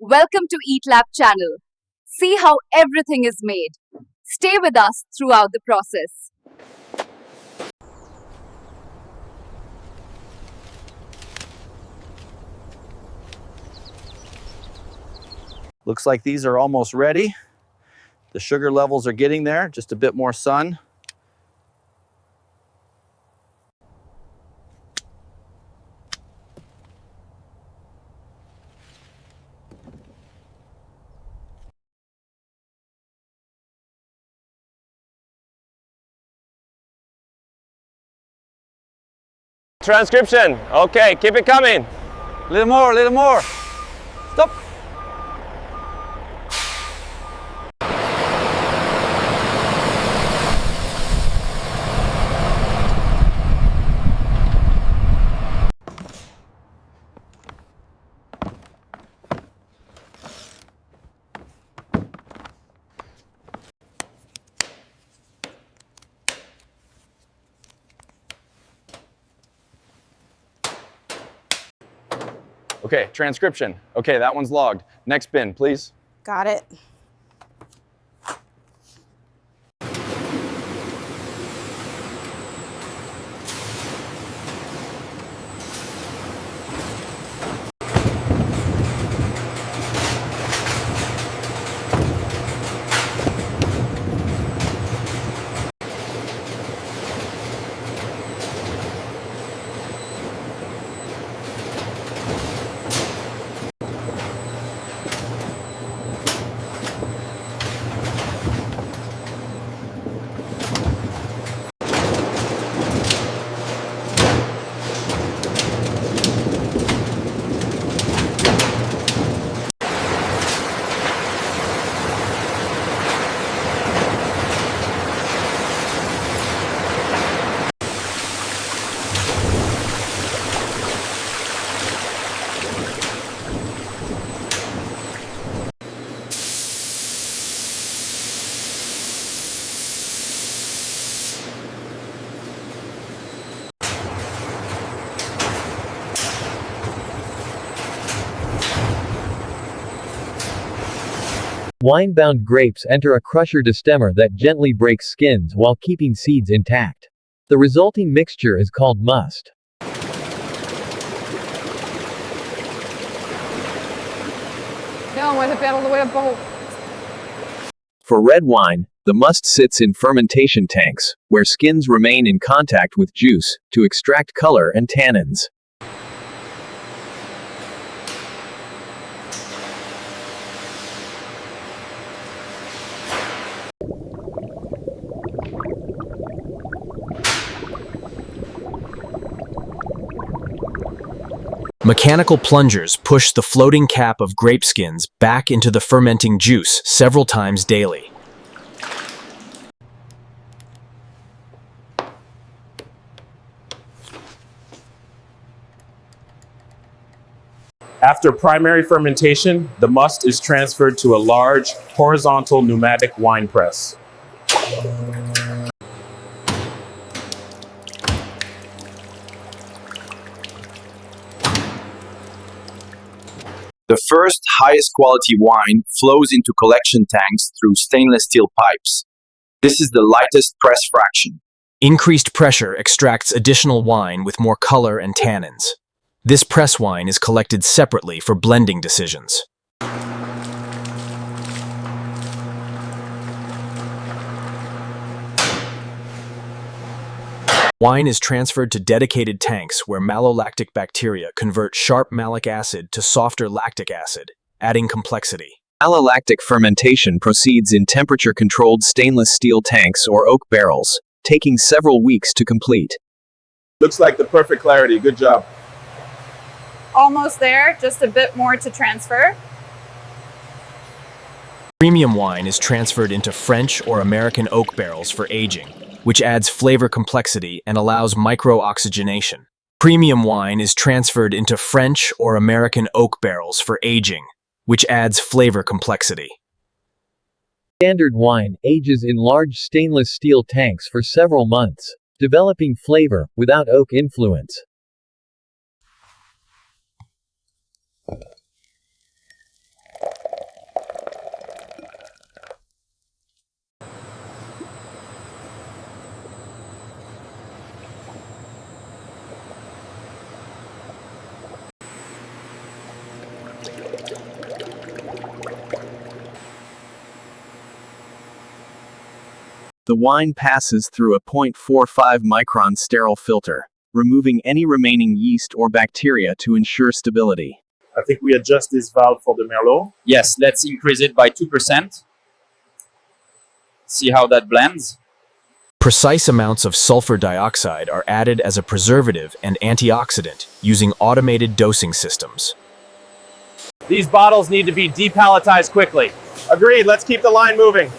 Welcome to EATLAB channel. See how everything is made. Stay with us throughout the process. Looks like these are almost ready. The sugar levels are getting there, just a bit more sun. Transcription. Okay, keep it coming. A little more. Stop. Okay, transcription. Okay, that one's logged. Next bin, please. Got it. Wine-bound grapes enter a crusher destemmer that gently breaks skins while keeping seeds intact. The resulting mixture is called must. For red wine, the must sits in fermentation tanks, where skins remain in contact with juice, to extract color and tannins. Mechanical plungers push the floating cap of grape skins back into the fermenting juice several times daily. After primary fermentation, the must is transferred to a large, horizontal pneumatic wine press. The first, highest quality wine flows into collection tanks through stainless steel pipes. This is the lightest press fraction. Increased pressure extracts additional wine with more color and tannins. This press wine is collected separately for blending decisions. Wine is transferred to dedicated tanks where malolactic bacteria convert sharp malic acid to softer lactic acid, adding complexity. Malolactic fermentation proceeds in temperature-controlled stainless steel tanks or oak barrels, taking several weeks to complete. Looks like the perfect clarity. Good job. Almost there, just a bit more to transfer. Premium wine is transferred into French or American oak barrels for aging, which adds flavor complexity and allows micro-oxygenation. Premium wine is transferred into French or American oak barrels for aging, which adds flavor complexity. Standard wine ages in large stainless steel tanks for several months, developing flavor without oak influence. The wine passes through a 0.45 micron sterile filter, removing any remaining yeast or bacteria to ensure stability. I think we adjust this valve for the Merlot. Yes, let's increase it by 2%. See how that blends. Precise amounts of sulfur dioxide are added as a preservative and antioxidant using automated dosing systems. These bottles need to be depalletized quickly. Agreed, let's keep the line moving.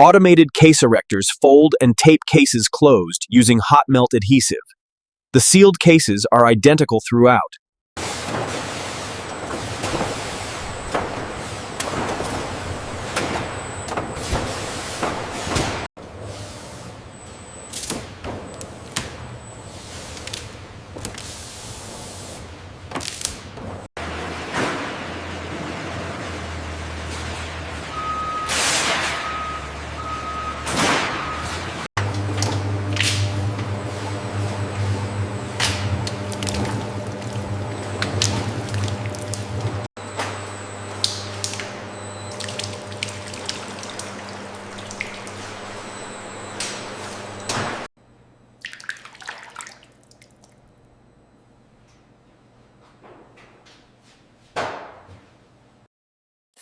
Automated case erectors fold and tape cases closed using hot melt adhesive. The sealed cases are identical throughout.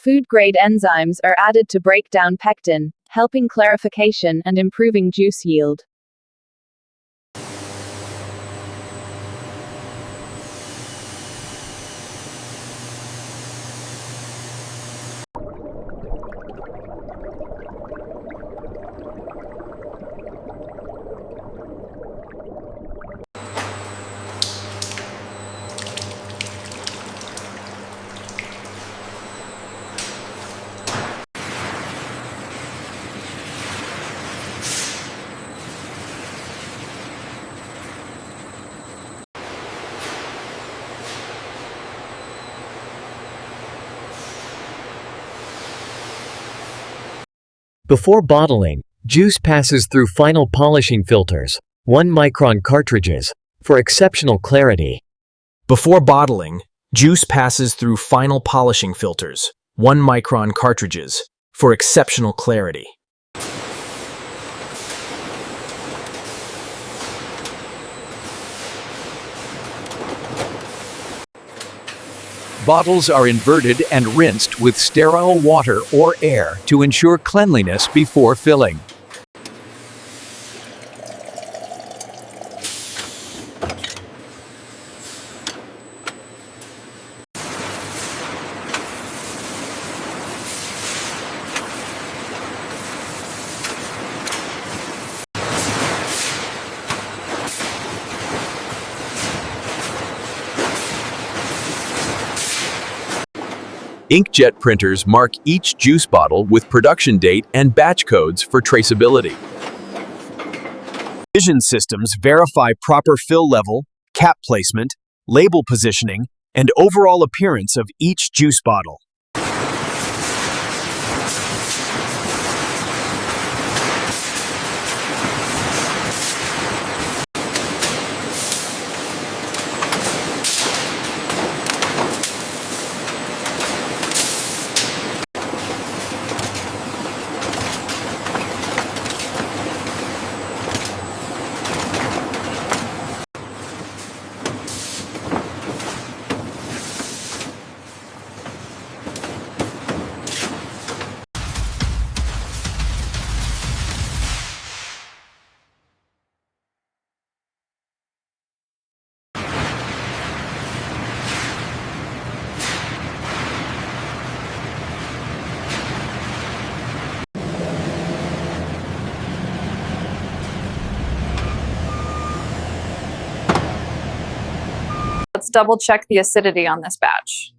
Food-grade enzymes are added to break down pectin, helping clarification and improving juice yield. Before bottling, juice passes through final polishing filters, 1-micron cartridges, for exceptional clarity. Before bottling, juice passes through final polishing filters, 1-micron cartridges, for exceptional clarity. Bottles are inverted and rinsed with sterile water or air to ensure cleanliness before filling. Inkjet printers mark each juice bottle with production date and batch codes for traceability. Vision systems verify proper fill level, cap placement, label positioning, and overall appearance of each juice bottle. Let's double check the acidity on this batch.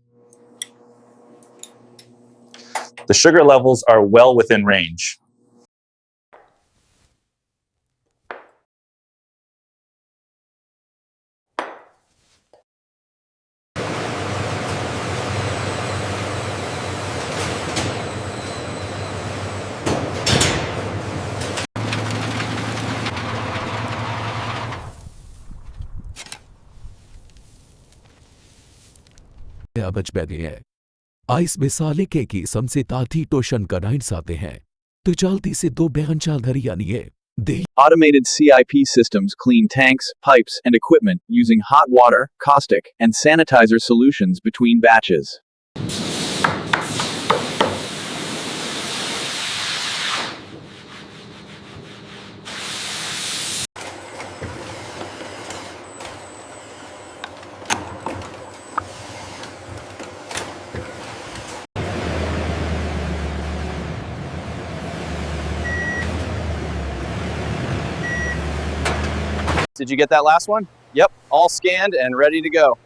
The sugar levels are well within range. बच बैठे हैं ice मिसाले के की समसे ताती torsion कराइन साते हैं तो जल्दी से दो बेहनचाल धरी यानी है दे Automated CIP systems clean tanks, pipes, and equipment using hot water, caustic, and sanitizer solutions between batches. Did you get that last one? Yep, all scanned and ready to go.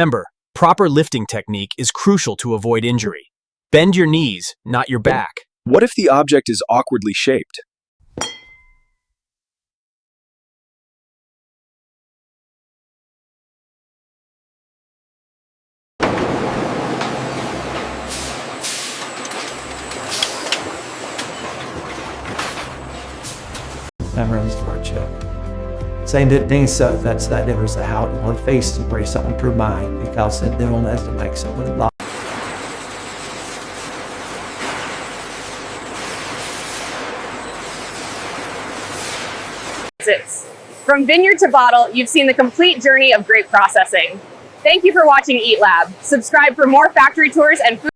Remember, proper lifting technique is crucial to avoid injury. Bend your knees, not your back. What if the object is awkwardly shaped? That runs to our chip. Saying that things so that's that there was out on face to bring something to mind because they don't have to make something like From vineyard to bottle, you've seen the complete journey of grape processing. Thank you for watching EATLAB. Subscribe for more factory tours and food